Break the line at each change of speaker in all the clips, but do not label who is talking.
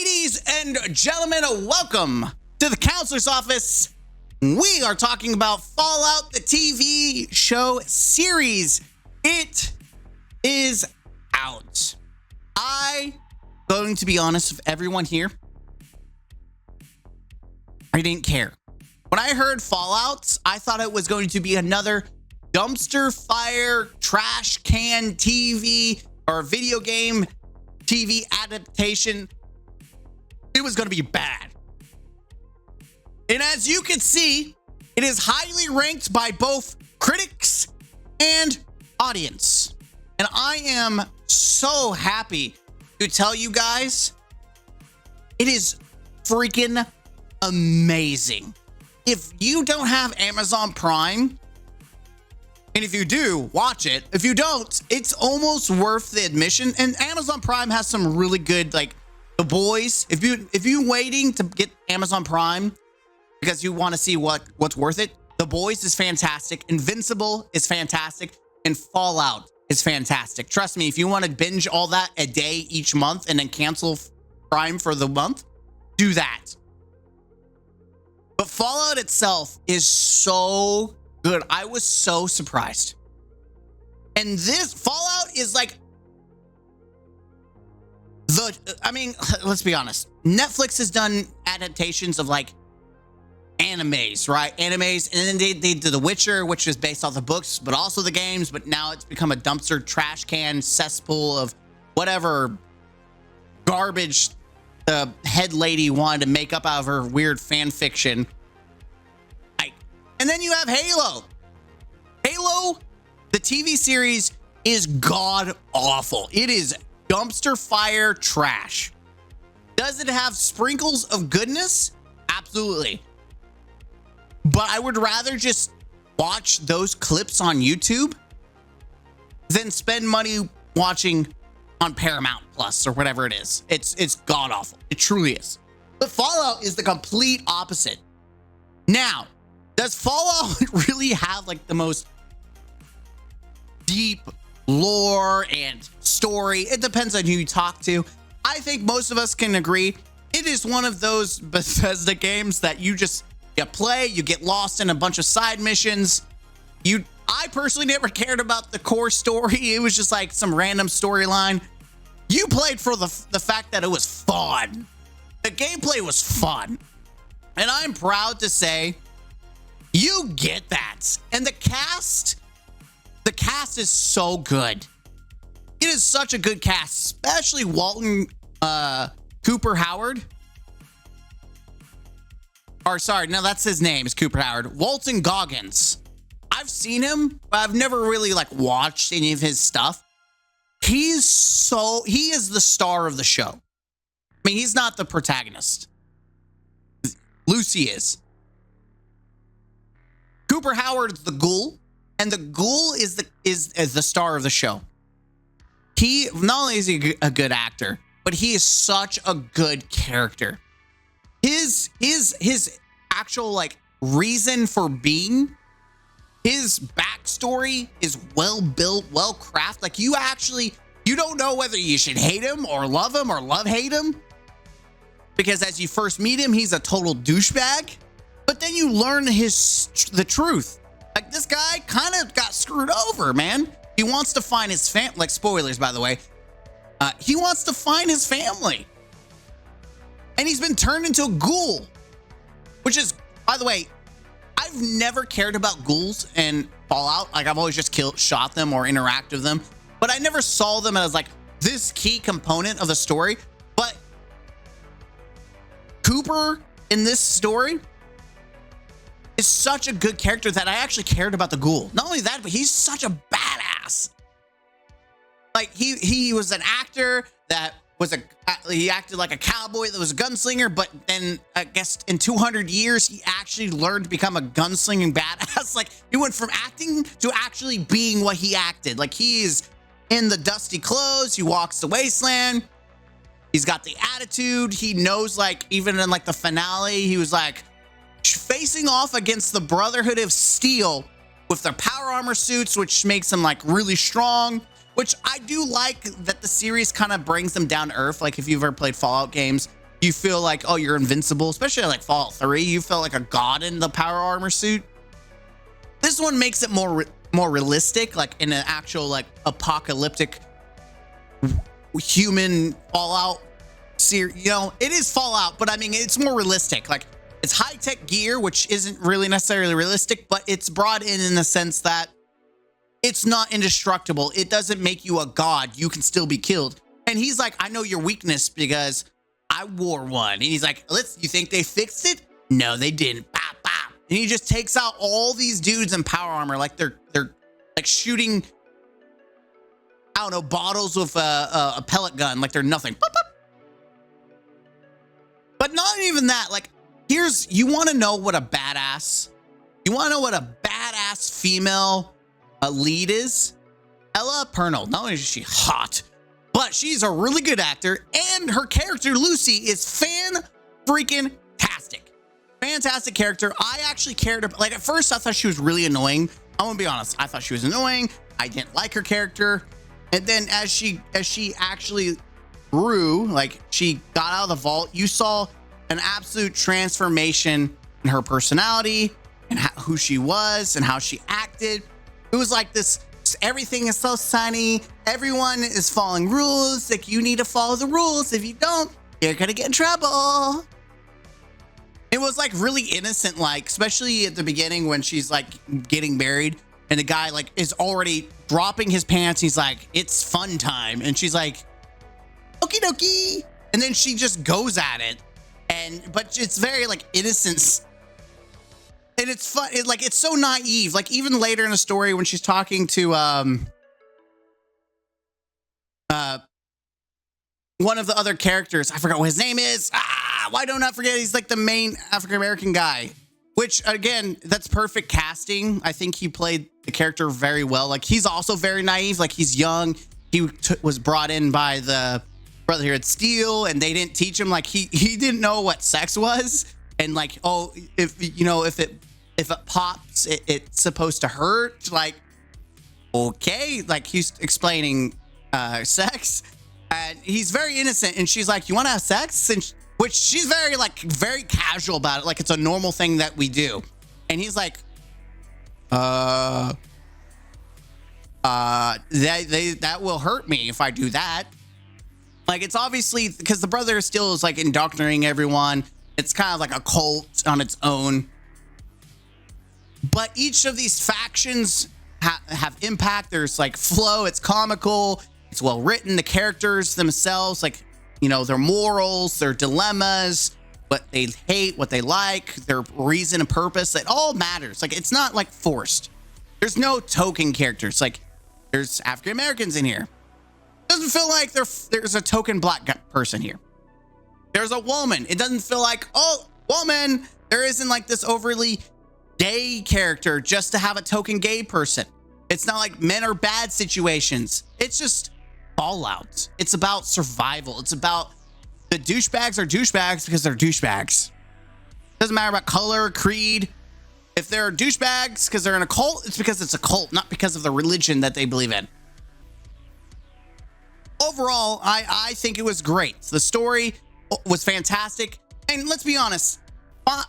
Ladies and gentlemen, welcome to the counselor's office. We are talking about Fallout, the TV show series. It is out. Going to be honest with everyone here, I didn't care. When I heard Fallout, I thought it was going to be another dumpster fire, trash can TV or video game TV adaptation. It was going to be bad. And as you can see, it is highly ranked by both critics and audience. And I am so happy to tell you guys, it is freaking amazing. If you don't have Amazon Prime, and if you do, watch it. If you don't, it's almost worth the admission. And Amazon Prime has some really good, like The Boys. If you waiting to get Amazon Prime because you want to see what's worth it, The Boys is fantastic. Invincible is fantastic, and Fallout is fantastic. Trust me, if you want to binge all that a day each month and then cancel Prime for the month, do that. But Fallout itself is so good. I was so surprised. And this Fallout is like let's be honest. Netflix has done adaptations of like animes, right? Animes, and then they did The Witcher, which is based off the books, but also the games, but now it's become a dumpster trash can cesspool of whatever garbage the head lady wanted to make up out of her weird fan fiction. And then you have Halo. Halo, the TV series, is god awful. It is dumpster fire trash. Does it have sprinkles of goodness? Absolutely. But I would rather just watch those clips on YouTube than spend money watching on Paramount Plus or whatever it is. It's god awful. It truly is. But Fallout is the complete opposite. Now, does Fallout really have like the most deep lore and story? It depends on who you talk to. I think most of us can agree it is one of those Bethesda games that you play, you get lost in a bunch of side missions. I personally never cared about the core story. It was just like some random storyline. You played for the fact that it was fun. The gameplay was fun. And I'm proud to say you get that. And the cast is so good. It is such a good cast, especially Walton Cooper Howard. Or sorry, no, that's his name, is Cooper Howard. Walton Goggins. I've seen him, but I've never really like watched any of his stuff. He is the star of the show. I mean, he's not the protagonist. Lucy is. Cooper Howard's the ghoul, and the ghoul is the star of the show. He not only is he a good actor, but he is such a good character. His actual like reason for being, his backstory is well built, well crafted. Like you don't know whether you should hate him or love hate him, because as you first meet him, he's a total douchebag. But then you learn the truth. Like this guy kind of got screwed over, man. He wants to find his family. Like spoilers, by the way. He wants to find his family. And he's been turned into a ghoul. Which is, by the way, I've never cared about ghouls in Fallout. Like I've always just shot them or interacted with them. But I never saw them as like this key component of the story. But Cooper in this story is such a good character that I actually cared about the ghoul. Not only that, but he's such a badass. Like he was an actor that he acted like a cowboy that was a gunslinger, but then I guess in 200 years he actually learned to become a gunslinging badass. Like he went from acting to actually being what he acted. Like he is in the dusty clothes, he walks the wasteland. He's got the attitude. He knows, like, even in like the finale, he was like facing off against the Brotherhood of Steel with their power armor suits, which makes them like really strong, which I do like that the series kind of brings them down to earth. Like if you've ever played Fallout games, You feel like, oh, you're invincible, especially like Fallout 3. You felt like a god in the power armor suit. This one makes it more realistic, like in an actual like apocalyptic human Fallout series. You know, it is Fallout, but I mean, it's more realistic. Like it's high-tech gear, which isn't really necessarily realistic, but it's brought in the sense that it's not indestructible. It doesn't make you a god. You can still be killed. And he's like, I know your weakness because I wore one. And he's like, you think they fixed it? No, they didn't. Bop, bop. And he just takes out all these dudes in power armor like they're like shooting, I don't know, bottles with a pellet gun like they're nothing. Boop, boop. But not even that. Like, you want to know what a badass female lead is? Ella Purnell. Not only is she hot, but she's a really good actor, and her character Lucy is fan-freaking-tastic. Fantastic character. I actually cared about, like, at first I thought she was really annoying. I want to be honest. I thought she was annoying. I didn't like her character. And then as she actually grew, like she got out of the vault, you saw an absolute transformation in her personality and who she was and how she acted. It was like this, everything is so sunny. Everyone is following rules. Like, you need to follow the rules. If you don't, you're gonna get in trouble. It was like really innocent, like, especially at the beginning when she's like getting married and the guy like is already dropping his pants. He's like, it's fun time. And she's like, okie dokie. And then she just goes at it. But it's very like innocent. And it's fun. It's so naive. Like even later in the story when she's talking to one of the other characters, I forgot what his name is. Why don't I forget? He's like the main African-American guy, which again, that's perfect casting. I think he played the character very well. Like he's also very naive. Like he's young. He was brought in by the Brotherhood Steel and they didn't teach him. Like he didn't know what sex was. And like, oh, if it pops, it's supposed to hurt. Like, okay. Like he's explaining sex and he's very innocent. And she's like, you want to have sex? And which she's very casual about it. Like it's a normal thing that we do. And he's like, that will hurt me if I do that. Like it's obviously because the Brotherhood Steel is like indoctrinating everyone. It's kind of like a cult on its own. But each of these factions have impact. There's like flow. It's comical. It's well written. The characters themselves, like, you know, their morals, their dilemmas, what they hate, what they like, their reason and purpose. It all matters. Like it's not like forced. There's no token characters. Like there's African Americans in here. Doesn't feel like there's a token black person here. There's a woman. It doesn't feel like, oh, woman. There isn't like this overly gay character just to have a token gay person. It's not like men are bad situations. It's just Fallout. It's about survival. It's about the douchebags are douchebags because they're douchebags. Doesn't matter about color, creed. If they're douchebags because they're in a cult, it's because it's a cult, not because of the religion that they believe in. Overall, I think it was great. The story was fantastic. And let's be honest,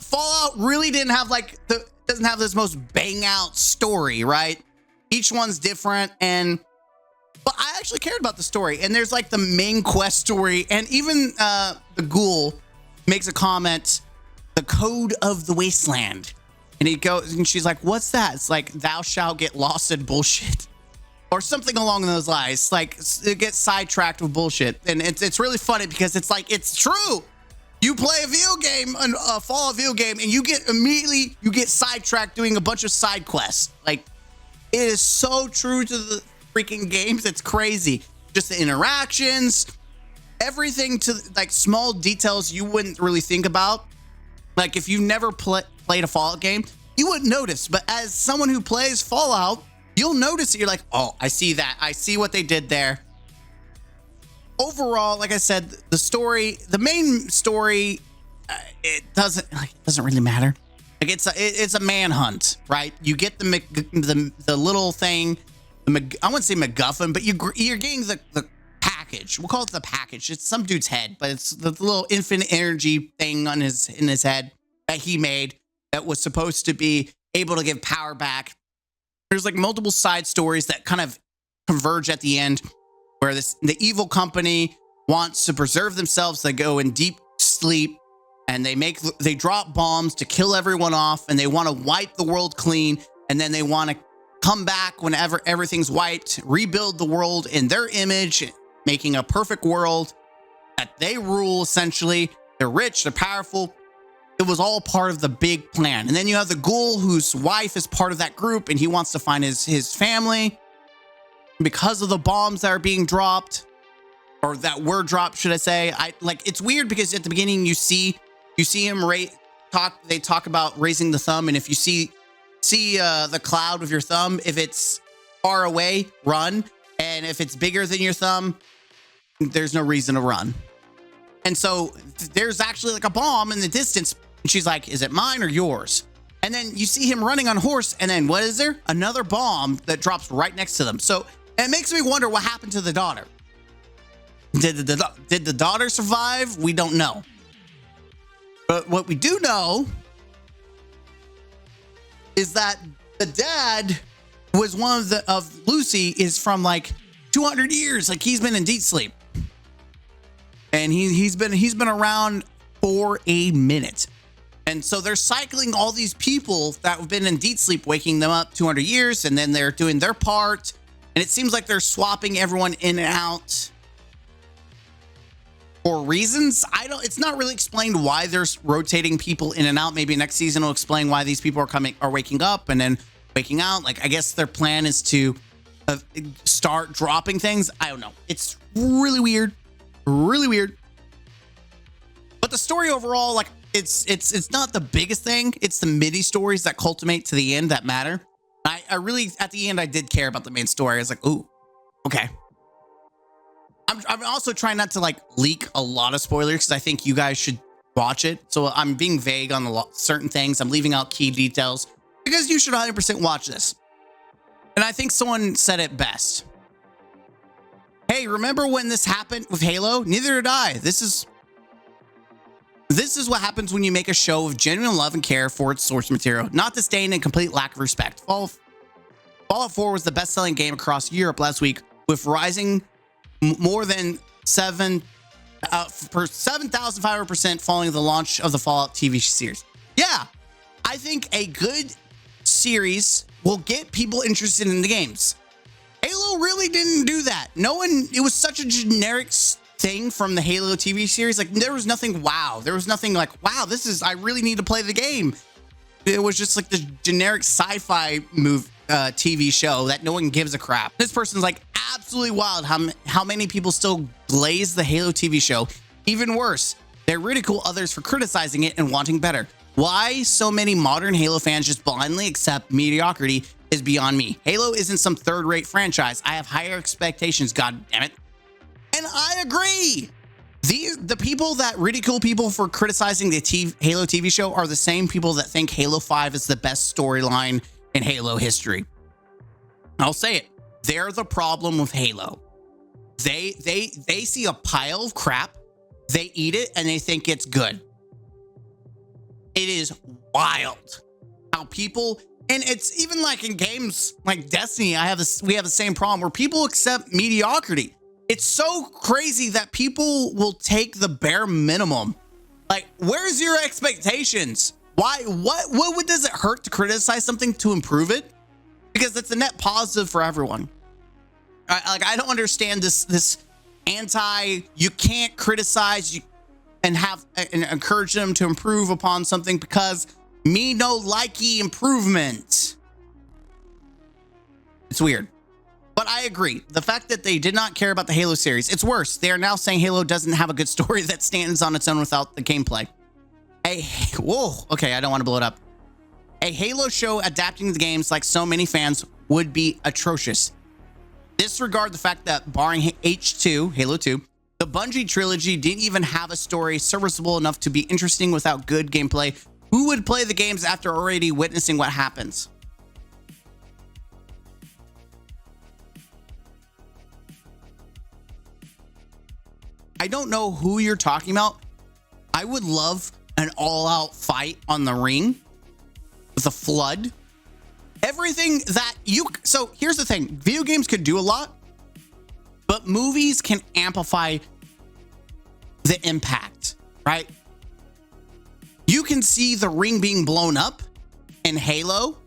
Fallout really doesn't have this most bang out story, right? Each one's different, but I actually cared about the story. And there's like the main quest story, and even the ghoul makes a comment, the code of the wasteland. And he goes, and she's like, what's that? It's like, thou shalt get lost in bullshit. Or something along those lines. Like, it gets sidetracked with bullshit. And it's really funny because it's like, it's true. You play a video game, a Fallout video game, and you get sidetracked doing a bunch of side quests. Like, it is so true to the freaking games. It's crazy. Just the interactions, everything to like small details you wouldn't really think about. Like, if you never played a Fallout game, you wouldn't notice. But as someone who plays Fallout, you'll notice it. You're like, oh, I see that. I see what they did there. Overall, like I said, the main story, it doesn't really matter. Like it's a manhunt, right? You get the little thing, I wouldn't say MacGuffin, but you're getting the package. We'll call it the package. It's some dude's head, but it's the little infinite energy thing on in his head that he made that was supposed to be able to give power back. There's like multiple side stories that kind of converge at the end, where the evil company wants to preserve themselves. They go in deep sleep and they drop bombs to kill everyone off, and they want to wipe the world clean, and then they want to come back whenever everything's wiped, rebuild the world in their image, making a perfect world that they rule. Essentially, they're rich, they're powerful. It was all part of the big plan. And then you have the ghoul whose wife is part of that group, and he wants to find his family because of the bombs that are being dropped, or that were dropped, should I say. It's weird because at the beginning you see him they talk about raising the thumb, and if you see the cloud with your thumb, if it's far away, run, and if it's bigger than your thumb, there's no reason to run. And so there's actually like a bomb in the distance, and she's like, is it mine or yours? And then you see him running on a horse, and then what is there? Another bomb that drops right next to them. So it makes me wonder what happened to the daughter. Did the daughter survive? We don't know. But what we do know is that the dad was one of Lucy is from like 200 years. Like, he's been in deep sleep, and he's been around for a minute. And so they're cycling all these people that have been in deep sleep, waking them up 200 years, and then they're doing their part. And it seems like they're swapping everyone in and out for reasons. It's not really explained why they're rotating people in and out. Maybe next season will explain why these people are waking up and then waking out. Like, I guess their plan is to start dropping things. I don't know. It's really weird. Really weird. But the story overall, like, it's not the biggest thing. It's the midi stories that culminate to the end that matter. I really, at the end, I did care about the main story. I was like, ooh, okay. I'm also trying not to like leak a lot of spoilers, because I think you guys should watch it. So I'm being vague on certain things. I'm leaving out key details because you should 100% watch this. And I think someone said it best. Hey, remember when this happened with Halo? Neither did I. This is what happens when you make a show of genuine love and care for its source material, not disdain and complete lack of respect. Fallout 4 was the best-selling game across Europe last week, with rising more than 7,500% following the launch of the Fallout TV series. Yeah, I think a good series will get people interested in the games. Halo really didn't do that. It was such a generic thing from the Halo TV series. Like, there was nothing wow. There was nothing like, wow, I really need to play the game. It was just like the generic sci-fi TV show that no one gives a crap. This person's like, absolutely wild how many people still glaze the Halo TV show. Even worse, they ridicule others for criticizing it and wanting better. Why so many modern Halo fans just blindly accept mediocrity is beyond me. Halo isn't some third-rate franchise. I have higher expectations, god damn it. And I agree. The people that ridicule people for criticizing the Halo TV show are the same people that think Halo 5 is the best storyline in Halo history. I'll say it. They're the problem with Halo. They see a pile of crap, they eat it, and they think it's good. It is wild how people, and it's even like in games like Destiny, we have the same problem where people accept mediocrity. It's so crazy that people will take the bare minimum. Like, where's your expectations? Why? What does it hurt to criticize something to improve it? Because it's a net positive for everyone. I don't understand this you can't criticize and encourage them to improve upon something because me no likey improvement. It's weird. But I agree. The fact that they did not care about the Halo series, it's worse. They are now saying Halo doesn't have a good story that stands on its own without the gameplay. Whoa, okay, I don't want to blow it up. A Halo show adapting the games like so many fans would be atrocious. Disregard the fact that barring H2, Halo 2, the Bungie trilogy didn't even have a story serviceable enough to be interesting without good gameplay. Who would play the games after already witnessing what happens? I don't know who you're talking about. I would love an all-out fight on the ring with a flood. Everything that so here's the thing. Video games could do a lot, but movies can amplify the impact, right? You can see the ring being blown up in Halo,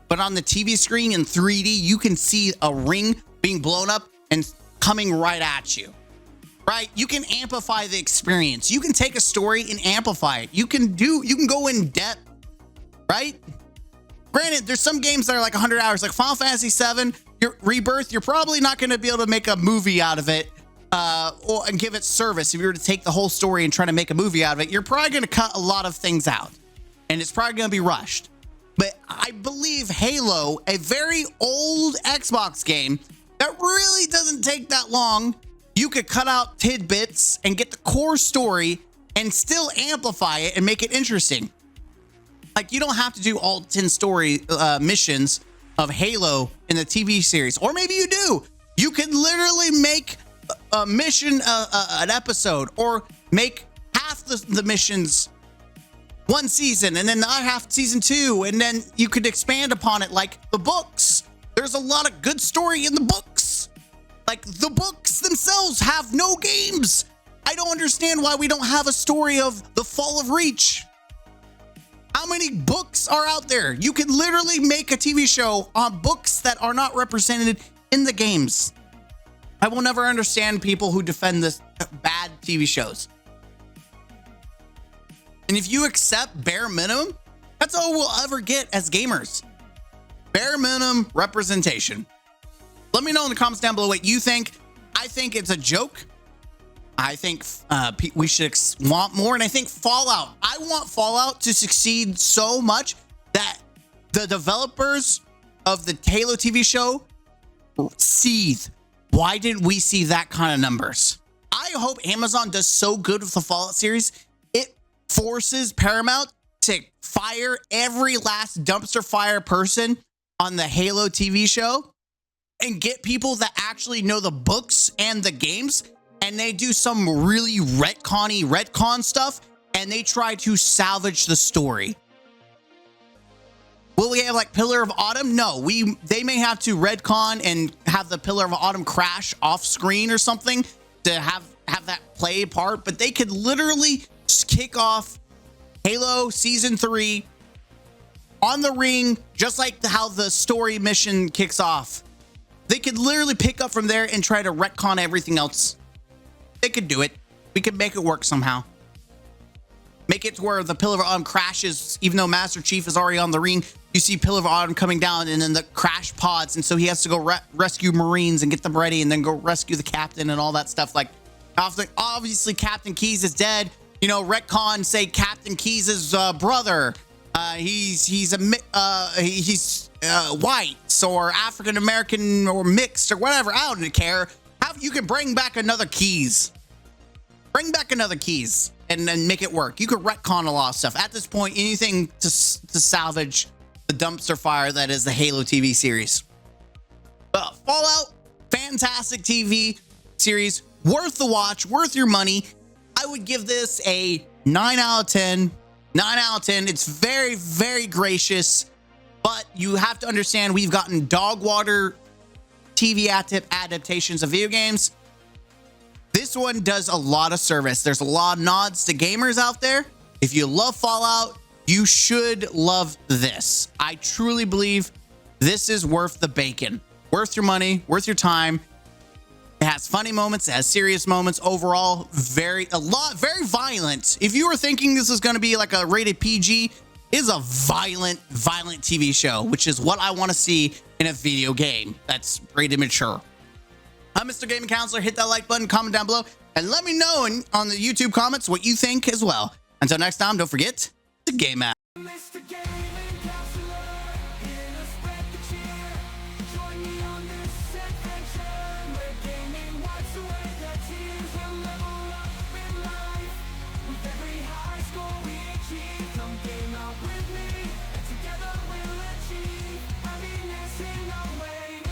but on the TV screen in 3D, you can see a ring being blown up and coming right at you, right? You can amplify the experience. You can take a story and amplify it. You can go in depth, right? Granted, there's some games that are like 100 hours, like Final Fantasy VII, your Rebirth, you're probably not going to be able to make a movie out of it and give it service. If you were to take the whole story and try to make a movie out of it, you're probably going to cut a lot of things out, and it's probably going to be rushed. But I believe Halo, a very old Xbox game that really doesn't take that long, you could cut out tidbits and get the core story and still amplify it and make it interesting. Like, you don't have to do all 10 story missions of Halo in the TV series, or maybe you do. You can literally make a mission an episode, or make half the missions one season and then the other half season 2, and then you could expand upon it like the books. There's a lot of good story in the books. Like, the books themselves have no games. I don't understand why we don't have a story of the Fall of Reach. How many books are out there? You can literally make a TV show on books that are not represented in the games. I will never understand people who defend this bad TV shows. And if you accept bare minimum, that's all we'll ever get as gamers. Bare minimum representation. Let me know in the comments down below what you think. I think it's a joke. I think we should want more. And I think Fallout, I want Fallout to succeed so much that the developers of the Halo TV show seethe. Why didn't we see that kind of numbers? I hope Amazon does so good with the Fallout series, it forces Paramount to fire every last dumpster fire person on the Halo TV show and get people that actually know the books and the games, and they do some really retcon stuff, and they try to salvage the story. Will we have like Pillar of Autumn? No, they may have to retcon and have the Pillar of Autumn crash off screen or something to have that play part, but they could literally just kick off Halo Season 3 on the ring, just like how the story mission kicks off. They could literally pick up from there and try to retcon everything else. They could do it. We could make it work somehow. Make it to where the Pillar of Autumn crashes, even though Master Chief is already on the ring. You see Pillar of Autumn coming down, and then the crash pods, and so he has to go rescue Marines and get them ready, and then go rescue the captain and all that stuff. Like, obviously Captain Keyes is dead. You know, retcon, say Captain Keyes' brother. He's white or African American or mixed or whatever. I don't care. You can bring back another Keyes. Bring back another Keyes and then make it work. You could retcon a lot of stuff. At this point, anything to salvage the dumpster fire that is the Halo TV series. Fallout, fantastic TV series. Worth the watch, worth your money. I would give this a 9 out of 10. 9 out of 10. It's very, very gracious, but you have to understand we've gotten dog water TV adaptations of video games. This one does a lot of service. There's a lot of nods to gamers out there. If you love Fallout, you should love this. I truly believe this is worth the bacon, worth your money, worth your time. It has funny moments, it has serious moments. Overall, very violent. If you were thinking this is going to be like a rated PG, it is a violent TV show, which is what I want to see in a video game that's rated mature. I'm Mr. Gaming Counselor. Hit that like button, comment down below, and let me know on the YouTube comments what you think as well. Until next time, don't forget to game out.